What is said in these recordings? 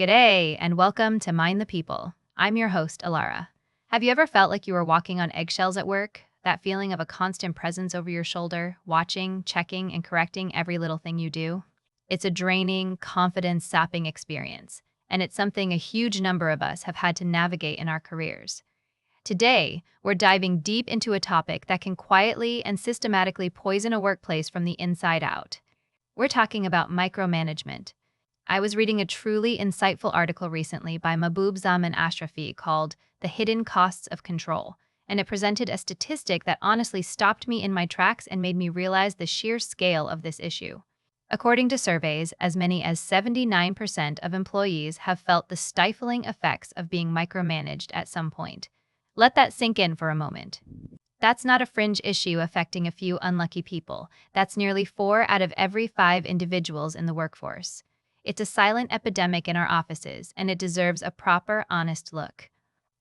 G'day, and welcome to Mind the People. I'm your host, Elara. Have you ever felt like you were walking on eggshells at work? That feeling of a constant presence over your shoulder, watching, checking, and correcting every little thing you do? It's a draining, confidence-sapping experience, and it's something a huge number of us have had to navigate in our careers. Today, we're diving deep into a topic that can quietly and systematically poison a workplace from the inside out. We're talking about micromanagement. I was reading a truly insightful article recently by Mahbub Zaman Ashrafi called The Hidden Costs of Control, and it presented a statistic that honestly stopped me in my tracks and made me realize the sheer scale of this issue. According to surveys, as many as 79% of employees have felt the stifling effects of being micromanaged at some point. Let that sink in for a moment. That's not a fringe issue affecting a few unlucky people. That's nearly 4 out of every 5 individuals in the workforce. It's a silent epidemic in our offices, and it deserves a proper, honest look.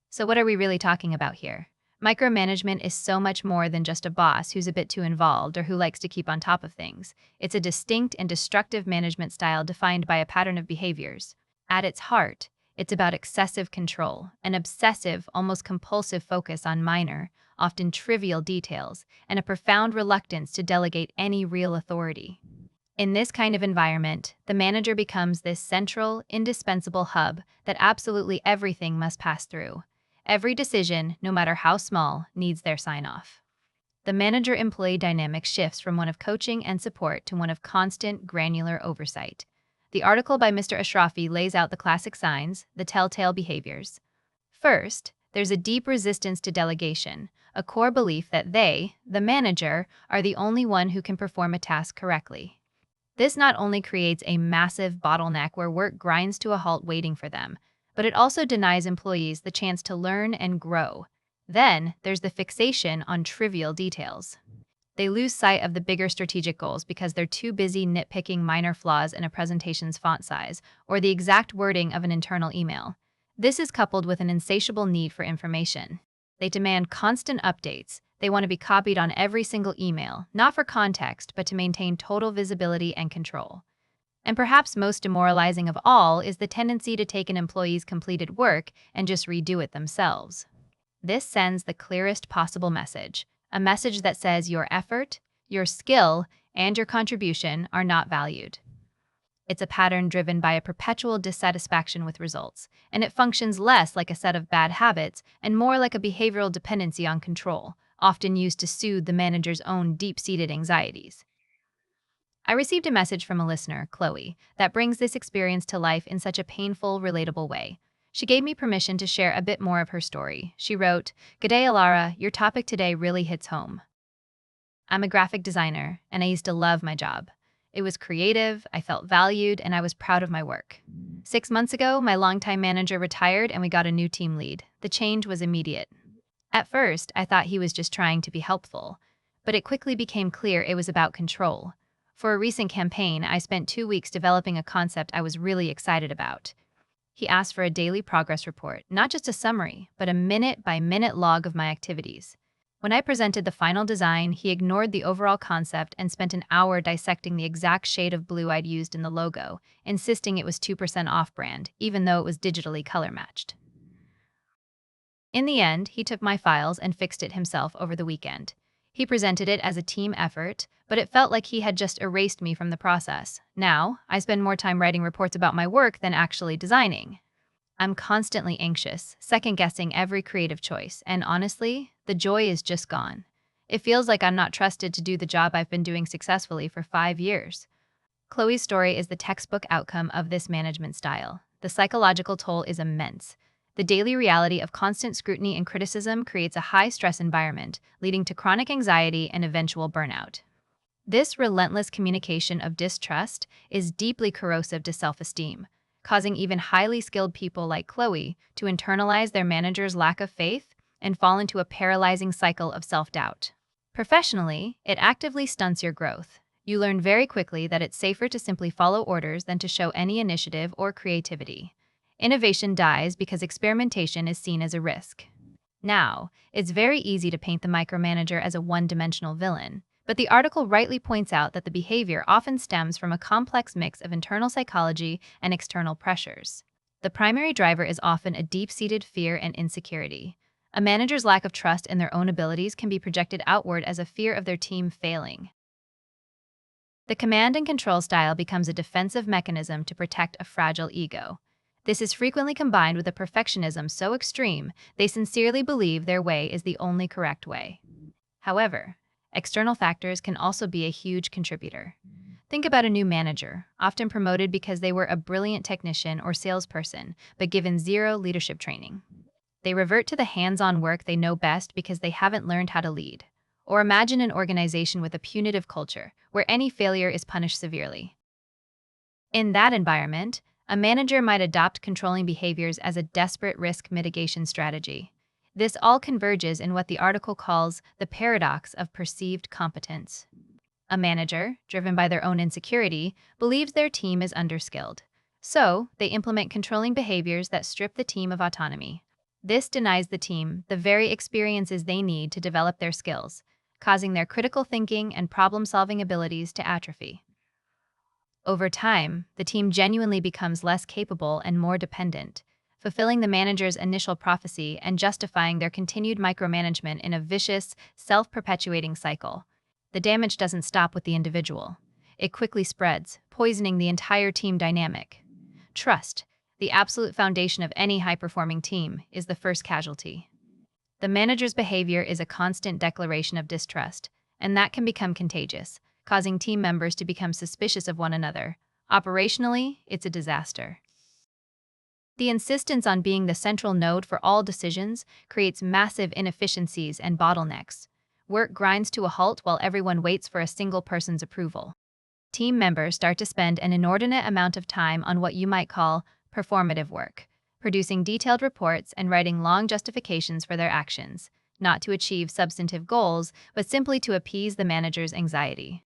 So what are we really talking about here? Micromanagement is so much more than just a boss who's a bit too involved or who likes to keep on top of things. It's a distinct and destructive management style defined by a pattern of behaviors. At its heart, it's about excessive control, an obsessive, almost compulsive focus on minor, often trivial details, and a profound reluctance to delegate any real authority. In this kind of environment, the manager becomes this central, indispensable hub that absolutely everything must pass through. Every decision, no matter how small, needs their sign-off. The manager-employee dynamic shifts from one of coaching and support to one of constant, granular oversight. The article by Mr. Ashrafi lays out the classic signs, the telltale behaviors. First, there's a deep resistance to delegation, a core belief that they, the manager, are the only one who can perform a task correctly. This not only creates a massive bottleneck where work grinds to a halt waiting for them, but it also denies employees the chance to learn and grow. Then, there's the fixation on trivial details. They lose sight of the bigger strategic goals because they're too busy nitpicking minor flaws in a presentation's font size or the exact wording of an internal email. This is coupled with an insatiable need for information. They demand constant updates. They want to be copied on every single email, not for context, but to maintain total visibility and control. And perhaps most demoralizing of all is the tendency to take an employee's completed work and just redo it themselves. This sends the clearest possible message, a message that says your effort, your skill, and your contribution are not valued. It's a pattern driven by a perpetual dissatisfaction with results, and it functions less like a set of bad habits and more like a behavioral dependency on control, often used to soothe the manager's own deep-seated anxieties. I received a message from a listener, Chloe, that brings this experience to life in such a painful, relatable way. She gave me permission to share a bit more of her story. She wrote, "G'day, Elara, your topic today really hits home. I'm a graphic designer, and I used to love my job. It was creative, I felt valued, and I was proud of my work. 6 months ago, my longtime manager retired and we got a new team lead. The change was immediate. At first, I thought he was just trying to be helpful, but it quickly became clear it was about control. For a recent campaign, I spent 2 weeks developing a concept I was really excited about. He asked for a daily progress report, not just a summary, but a minute-by-minute log of my activities. When I presented the final design, he ignored the overall concept and spent an hour dissecting the exact shade of blue I'd used in the logo, insisting it was 2% off-brand, even though it was digitally color-matched. In the end, he took my files and fixed it himself over the weekend. He presented it as a team effort, but it felt like he had just erased me from the process. Now, I spend more time writing reports about my work than actually designing. I'm constantly anxious, second-guessing every creative choice, and honestly, the joy is just gone. It feels like I'm not trusted to do the job I've been doing successfully for 5 years. Chloe's story is the textbook outcome of this management style. The psychological toll is immense. The daily reality of constant scrutiny and criticism creates a high-stress environment, leading to chronic anxiety and eventual burnout. This relentless communication of distrust is deeply corrosive to self-esteem, causing even highly skilled people like Chloe to internalize their manager's lack of faith and fall into a paralyzing cycle of self-doubt. Professionally, it actively stunts your growth. You learn very quickly that it's safer to simply follow orders than to show any initiative or creativity. Innovation dies because experimentation is seen as a risk. Now, it's very easy to paint the micromanager as a one-dimensional villain, but the article rightly points out that the behavior often stems from a complex mix of internal psychology and external pressures. The primary driver is often a deep-seated fear and insecurity. A manager's lack of trust in their own abilities can be projected outward as a fear of their team failing. The command and control style becomes a defensive mechanism to protect a fragile ego. This is frequently combined with a perfectionism so extreme they sincerely believe their way is the only correct way. However, external factors can also be a huge contributor. Think about a new manager, often promoted because they were a brilliant technician or salesperson, but given zero leadership training. They revert to the hands-on work they know best because they haven't learned how to lead. Or imagine an organization with a punitive culture, where any failure is punished severely. In that environment, a manager might adopt controlling behaviors as a desperate risk mitigation strategy. This all converges in what the article calls the paradox of perceived competence. A manager, driven by their own insecurity, believes their team is underskilled. So, they implement controlling behaviors that strip the team of autonomy. This denies the team the very experiences they need to develop their skills, causing their critical thinking and problem-solving abilities to atrophy. Over time, the team genuinely becomes less capable and more dependent, fulfilling the manager's initial prophecy and justifying their continued micromanagement in a vicious, self-perpetuating cycle. The damage doesn't stop with the individual. It quickly spreads, poisoning the entire team dynamic. Trust, the absolute foundation of any high-performing team, is the first casualty. The manager's behavior is a constant declaration of distrust, and that can become contagious, causing team members to become suspicious of one another. Operationally, it's a disaster. The insistence on being the central node for all decisions creates massive inefficiencies and bottlenecks. Work grinds to a halt while everyone waits for a single person's approval. Team members start to spend an inordinate amount of time on what you might call performative work, producing detailed reports and writing long justifications for their actions, not to achieve substantive goals, but simply to appease the manager's anxiety.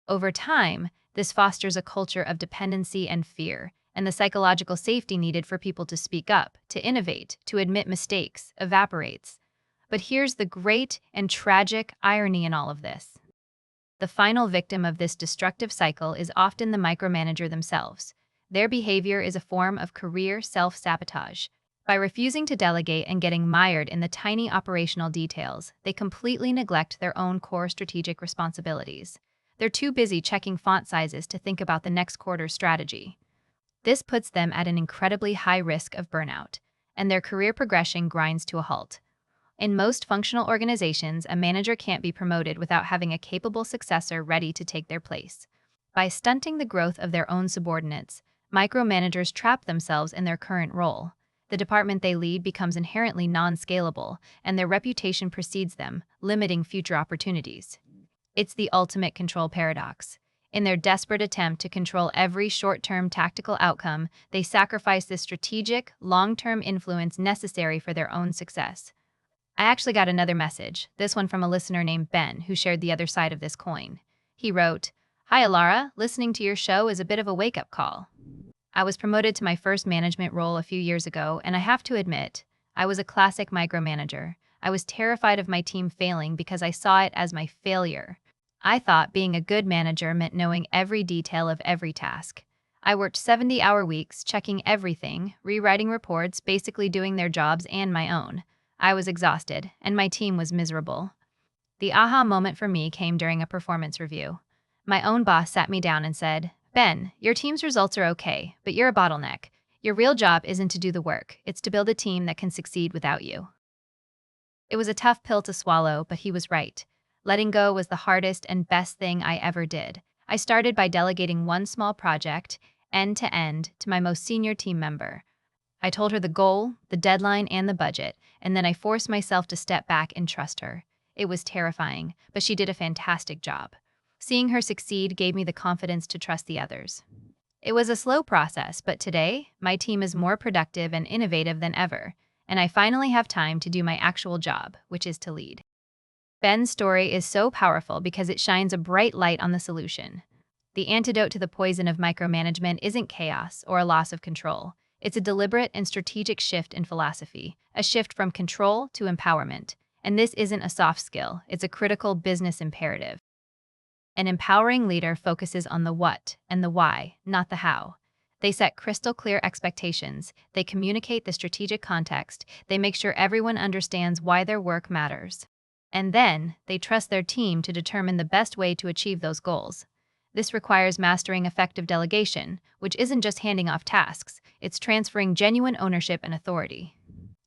Over time, this fosters a culture of dependency and fear, and the psychological safety needed for people to speak up, to innovate, to admit mistakes, evaporates. But here's the great and tragic irony in all of this. The final victim of this destructive cycle is often the micromanager themselves. Their behavior is a form of career self-sabotage. By refusing to delegate and getting mired in the tiny operational details, they completely neglect their own core strategic responsibilities. They're too busy checking font sizes to think about the next quarter's strategy. This puts them at an incredibly high risk of burnout, and their career progression grinds to a halt. In most functional organizations, a manager can't be promoted without having a capable successor ready to take their place. By stunting the growth of their own subordinates, micromanagers trap themselves in their current role. The department they lead becomes inherently non-scalable, and their reputation precedes them, limiting future opportunities. It's the ultimate control paradox. In their desperate attempt to control every short-term tactical outcome, they sacrifice the strategic, long-term influence necessary for their own success. I actually got another message, this one from a listener named Ben, who shared the other side of this coin. He wrote, "Hi Elara, listening to your show is a bit of a wake-up call. I was promoted to my first management role a few years ago, and I have to admit, I was a classic micromanager. I was terrified of my team failing because I saw it as my failure. I thought being a good manager meant knowing every detail of every task. I worked 70-hour weeks, checking everything, rewriting reports, basically doing their jobs and my own. I was exhausted, and my team was miserable. The aha moment for me came during a performance review. My own boss sat me down and said, 'Ben, your team's results are okay, but you're a bottleneck. Your real job isn't to do the work, it's to build a team that can succeed without you.' It was a tough pill to swallow, but he was right. Letting go was the hardest and best thing I ever did. I started by delegating one small project, end to end, to my most senior team member. I told her the goal, the deadline, and the budget, and then I forced myself to step back and trust her. It was terrifying, but she did a fantastic job. Seeing her succeed gave me the confidence to trust the others. It was a slow process, but today, my team is more productive and innovative than ever, and I finally have time to do my actual job, which is to lead." Ben's story is so powerful because it shines a bright light on the solution. The antidote to the poison of micromanagement isn't chaos or a loss of control. It's a deliberate and strategic shift in philosophy, a shift from control to empowerment. And this isn't a soft skill, it's a critical business imperative. An empowering leader focuses on the what and the why, not the how. They set crystal clear expectations, they communicate the strategic context, they make sure everyone understands why their work matters. And then, they trust their team to determine the best way to achieve those goals. This requires mastering effective delegation, which isn't just handing off tasks, it's transferring genuine ownership and authority.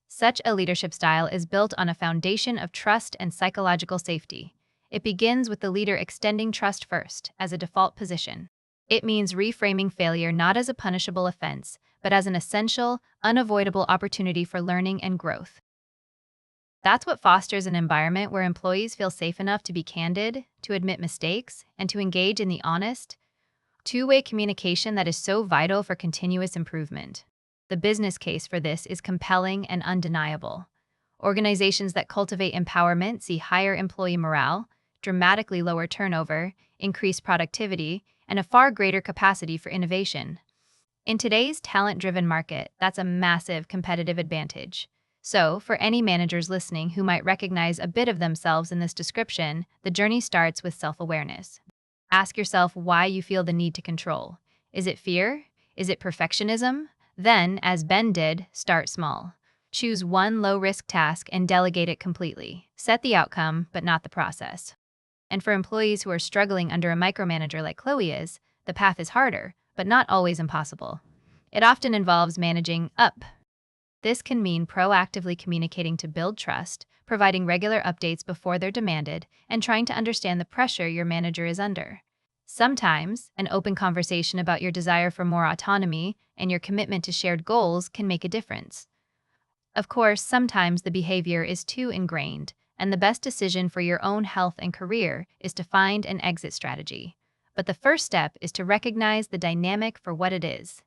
Such a leadership style is built on a foundation of trust and psychological safety. It begins with the leader extending trust first, as a default position. It means reframing failure not as a punishable offense, but as an essential, unavoidable opportunity for learning and growth. That's what fosters an environment where employees feel safe enough to be candid, to admit mistakes, and to engage in the honest, two-way communication that is so vital for continuous improvement. The business case for this is compelling and undeniable. Organizations that cultivate empowerment see higher employee morale, dramatically lower turnover, increased productivity, and a far greater capacity for innovation. In today's talent-driven market, that's a massive competitive advantage. So, for any managers listening who might recognize a bit of themselves in this description, the journey starts with self-awareness. Ask yourself why you feel the need to control. Is it fear? Is it perfectionism? Then, as Ben did, start small. Choose one low-risk task and delegate it completely. Set the outcome, but not the process. And for employees who are struggling under a micromanager like Chloe is, the path is harder, but not always impossible. It often involves managing up. This can mean proactively communicating to build trust, providing regular updates before they're demanded, and trying to understand the pressure your manager is under. Sometimes, an open conversation about your desire for more autonomy and your commitment to shared goals can make a difference. Of course, sometimes the behavior is too ingrained, and the best decision for your own health and career is to find an exit strategy. But the first step is to recognize the dynamic for what it is.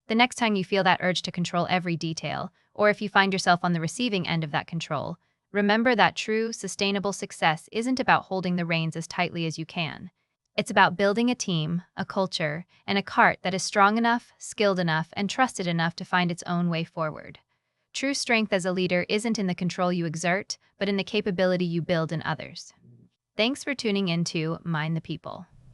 The next time you feel that urge to control every detail, or if you find yourself on the receiving end of that control, remember that true, sustainable success isn't about holding the reins as tightly as you can. It's about building a team, a culture, and a cart that is strong enough, skilled enough, and trusted enough to find its own way forward. True strength as a leader isn't in the control you exert, but in the capability you build in others. Thanks for tuning in to Mind the People.